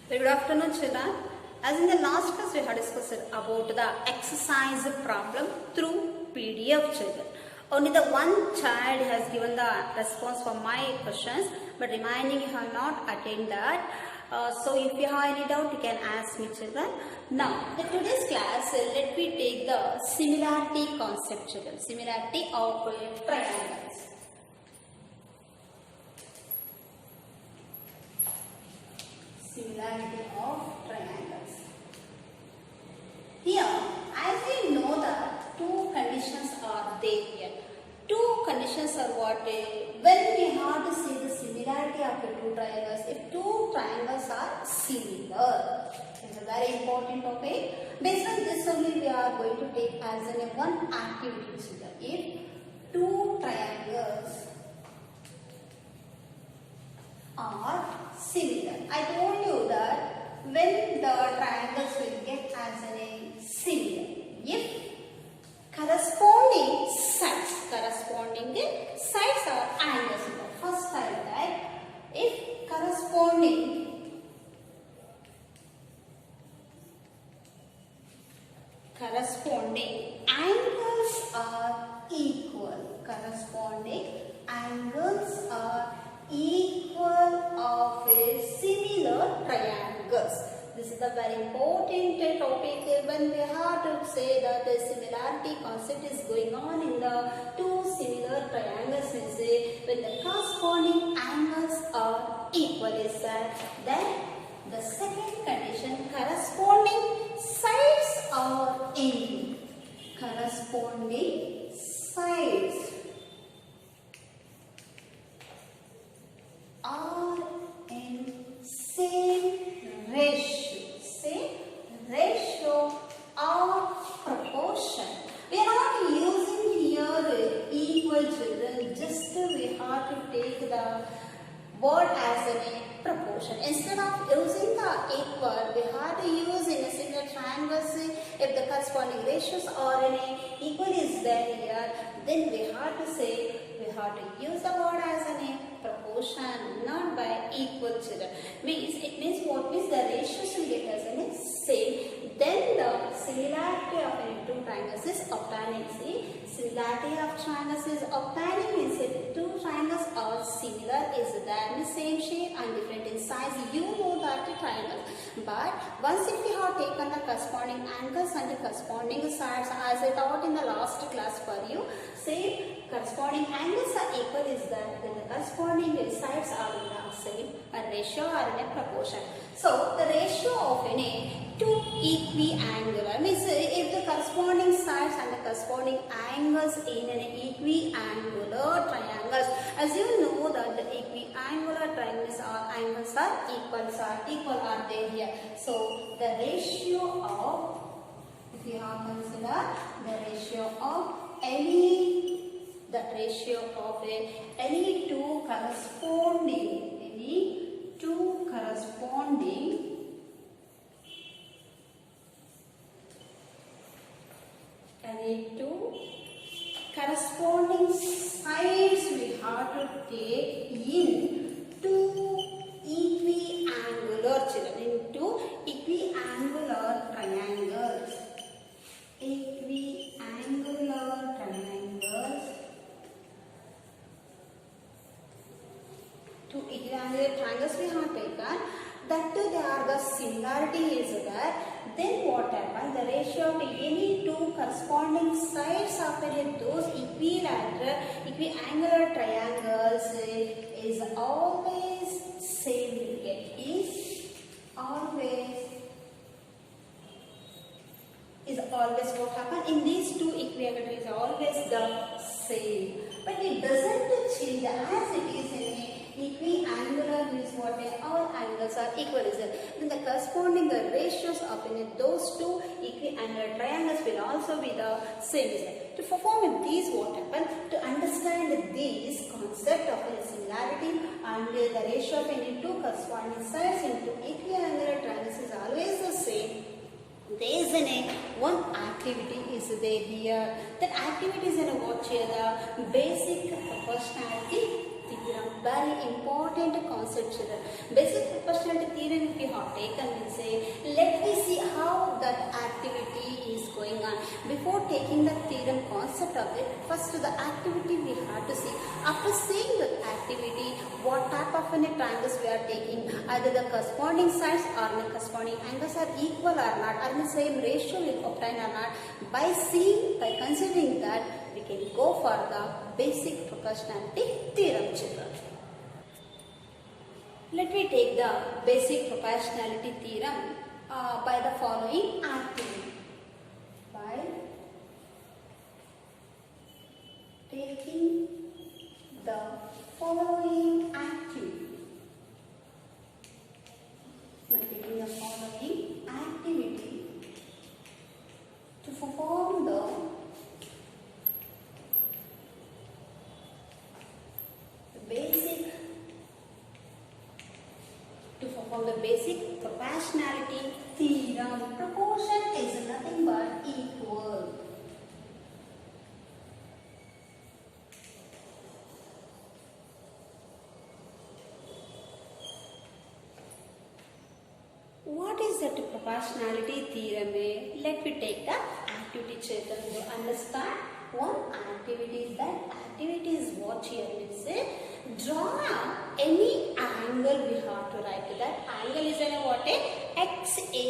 Very good afternoon, children. As in the last class, we have discussed about the exercise problem through PDF, children. Only the one child has given the response for my questions, but remaining you have not attained that. So if you have any doubt, you can ask me, children. Now, in today's class, let me take the similarity concept, children. Similarity of triangles. Similarity of triangles. Here, as we know that two conditions are there here. Two conditions are what? When we have to see the similarity of the two triangles, if two triangles are similar. It's a very important topic. Based on this only we are going to take as an one activity. If two triangles are similar. I told you that when the triangles will get as a similar, if corresponding sides are angles. First I write, if corresponding angles are equal. Corresponding angles are equal of a similar triangles. This is a very important topic when we have to say that the similarity concept is going on in the two similar triangles. We say when the corresponding angles are equal is that then the second condition corresponding sides are in corresponding sides are in same ratio or proportion. We are not using here equal, children, just we have to take the word as a proportion. Instead of using the equal, we have to use in a similar triangles. If the corresponding ratios are in a equal is there here, then we have to say we have to use the word as a proportion, not by equal, children. It means what means the ratios will get as a same. Then the similarity of any two triangles is obtaining. See, similarity of triangles is obtaining means if two triangles are similar is there in the same shape and different in size. You know that the triangle. But once if we have taken the corresponding angles and the corresponding sides as I taught in the last class for you, say corresponding angles are equal is that then the corresponding sides are in the same ratio or in a proportion. So the ratio of any two equiangular means if the corresponding sides and the corresponding angles in an equiangular triangles, as you know that the equiangular triangles are angles are equal are there here. So the ratio of, if you have consider the ratio of any two corresponding sides we have to take in two equiangular, children, into equiangular triangles. Equiangular triangles. Two equiangular triangles we have taken. That too, they are the similarity is there. Then what happens? The ratio of any two corresponding sides of those equiangular triangles is always same. Will get is always what happens in these two equiangular is always the same. But it doesn't change as it is in equiangular means what all angles are equal is it. Then the corresponding the ratios of those two equiangular triangles will also be the same is it. To perform these what happen, to understand this concept of a similarity and the ratio of any two corresponding sides into equiangular triangles is always the same. There is one activity is there here. That activity is what here the basic proportionality theorem. Very important concept children. Basic proportionality theorem if you have taken means let me see how that activity is going on. Before taking the theorem concept of it, first the activity we have to see. After seeing the activity, what type of triangles we are taking, either the corresponding sides or the corresponding angles are equal or not, or the same ratio will obtain or not. By considering that, we can go for the basic proportionality theorem, children. Let me take the basic proportionality theorem by the following activity. By taking the following activity. By taking the following activity to perform the basic proportionality theorem. Proportion is nothing but equal. What is that proportionality theorem? Let me take the activity, children. You understand? One activity is that activity is what here means draw any angle we have to write. That angle is in what x, a,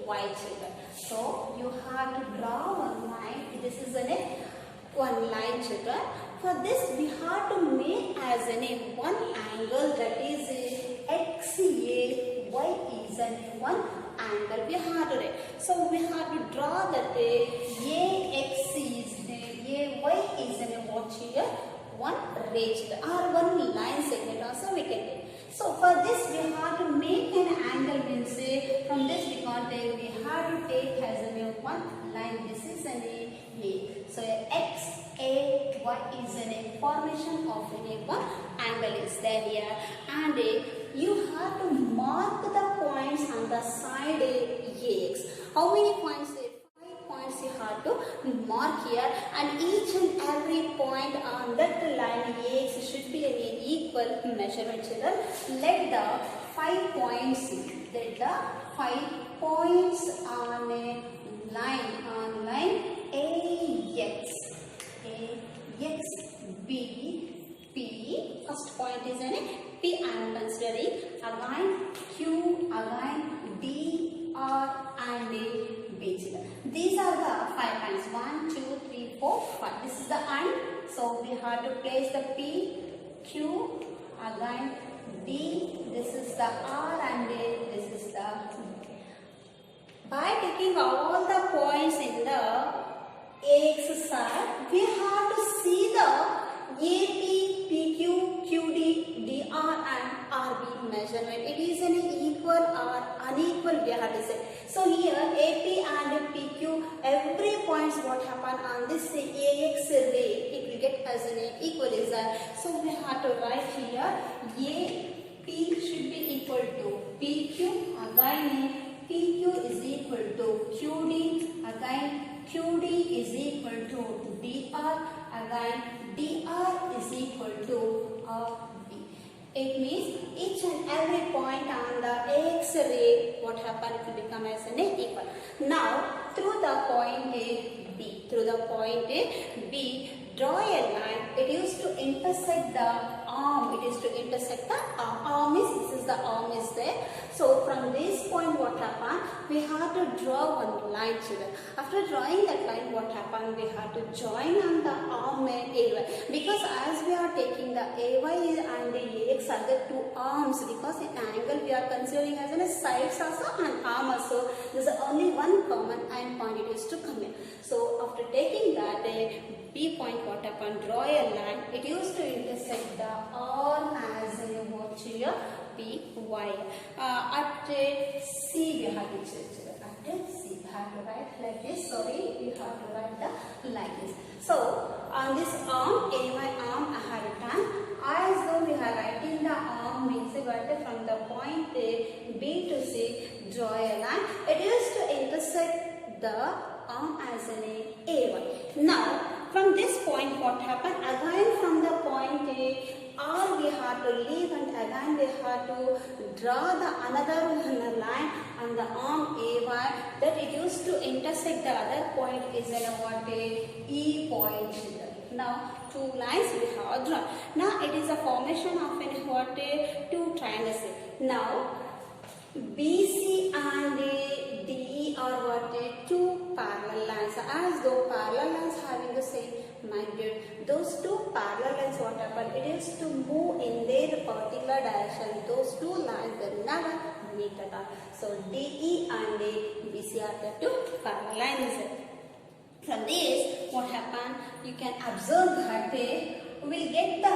y, children. So you have to draw one line. This is one line, children. For this we have to make as one angle, that is x, a, y is one angle we have to write. So we have to draw that ax is ay is what here one ray or one line segment also we can take. So for this we have to make an angle, means from this we can't take, we have to take as one line. This is an a. So x, a, y is a formation of one angle is there here, and you have to mark the points on the side ax. How many points? 5 points you have to mark here, and each and every point on that line ax should be an equal measurement, children. Let the 5 points on a line ax b, p. First point is p. I am considering again q, again d, r and b. These are the 5 points. 1, 2, 3, 4, 5. This is the and. So we have to place the p, q, again d. This is the r and this is the. By taking all the points in the ax side, we have to see the AP, PQ, QD, DR and RB measurement. It is an equal or unequal we have to say. So here AP and PQ, every points what happen on this AX ray, it will get as an equalizer. So we have to write here AP should be equal to PQ, again PQ is equal to QD, again QD is equal to DR, again DR is equal to RB. It means each and every point on the AX ray, what happens, it will become as an equal. Now, through the point B, draw a line. It used to intersect the arm. It is to intersect the arm. This is the arm is there. So from this point, what happened? We have to draw one line, children. After drawing that line, what happened? We have to join on the arm and AY. Because as we are taking the AY and the AX are the two arms, because the angle we are considering as a sides also and arm also. There is only one common end point it is to come in. So after taking that B point, what happened? Draw a line. It used to intersect the arm as a what here? P, Y. At C we have to change. At C we have to write like this. Sorry, we have to write the like this. So on this arm, AY arm I have written. As though we are writing the arm means from the point B to C, draw a line. It used to intersect the arm as an AY. Now from this point, what happened? Again from the point R we have to leave, and again we have to draw the another line the arm AY, that it used to intersect the other point is in what a E point. Now two lines we have drawn. Now it is a formation of what a two triangles. Now BC and DE are what a two parallel lines, as though parallel lines having the same magnitude. Those two parallel lines, what happen? It is to move in their particular direction. Those two lines will never meet at all. So DE and BC are the two parallel lines. From this, what happen? You can observe that we will get the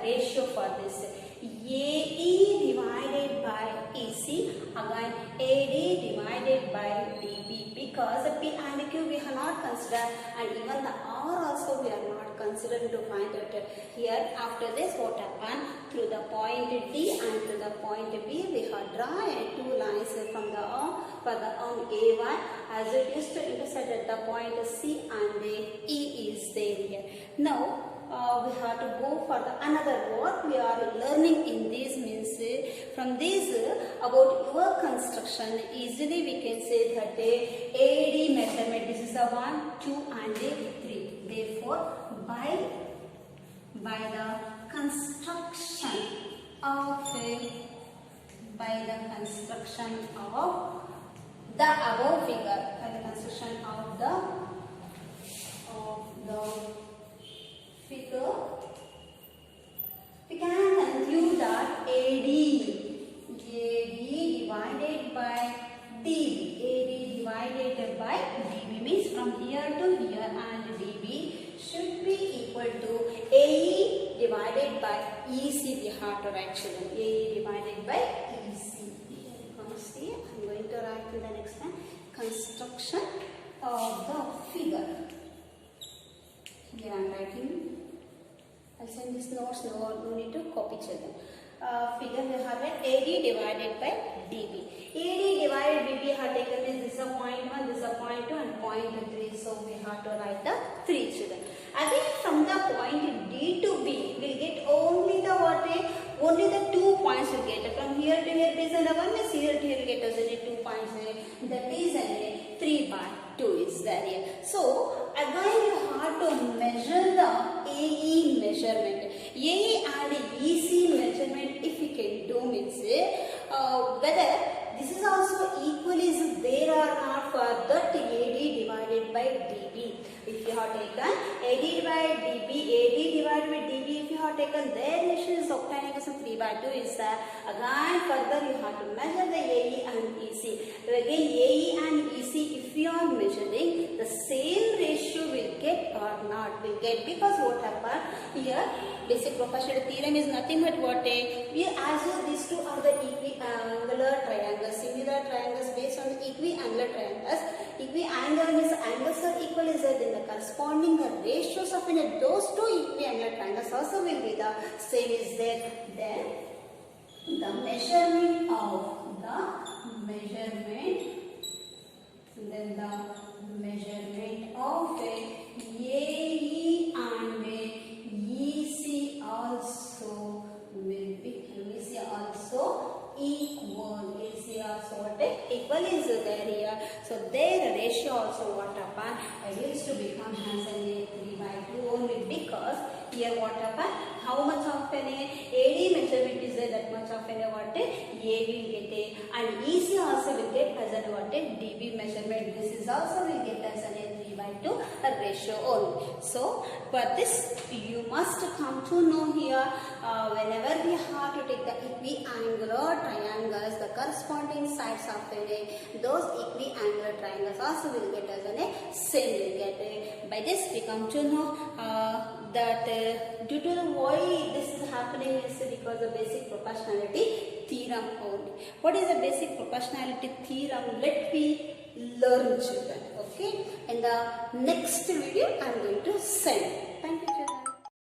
ratio for this. AE divided by EC, again AD divided by DB, because P and Q we have not considered, and even the R also we are not considering to find out. Here after this, what happen? Through the point D and through the point B we have drawn two lines from the arm for the arm AY, as it used to intersect at the point C and E is there here. Now we have to go for the another. What we are learning in this means from this about your construction, easily we can say that AD measurement, this is a 1, 2 and 3. Therefore by the construction of the above figure, by the construction of the figure, we can conclude that AD divided by DB, means from here to here, and DB should be equal to AE divided by EC. We have to write, children, AE divided by EC. See, I'm going to write in the next time, construction of the figure. Here I am writing. I'll send this notes, no need to copy, children. Figure we have AD divided by DB. AD divided DB have taken this is a 0.1, this is a 0.2 and 0.3. So we have to write the 3, children. Again from the point D to B, we will get only the what? Only the 2 points we get. From here to here it is another 1, means here to here we get only 2 points. That is 3 by 2 is there here. So again you have to measure the AE measurement. AE and EC measurement, if we can do, means whether this is also equal is there or not for that AD divided by DB. If you have taken AD divided by DB, if you have taken their ratio is obtaining as 3 by 2 is there. Again further you have to measure the AE and EC. Again AE and EC, if you are measuring, the same ratio will get or not will get, because what happened here, basic proportionality theorem is nothing but what we assume these two are the equiangular triangles. Similar triangles based on the equiangular triangles. Equiangular means angles are equal is there, then the corresponding ratios of those two equiangular triangles also will be the same is there. Then the measurement of AE and EC also will be equal. AC also what equal is there here. So their ratio also what happened? It used to become as a 3 by 2 only, because here what happened? How much of an AD measurement is there, that much of an what A will get and EC also will get as a what DB measurement. This is also will get as a 3 by 2 ratio only. So for this you must come to know here, whenever we have to take the equiangular triangles, the corresponding sides of those equiangular triangles also will get as a same will get. By this we come to know that due to why this is happening is because of basic proportionality theorem only. What is the basic proportionality theorem? Let me learn, children. Okay, in the next video I am going to send.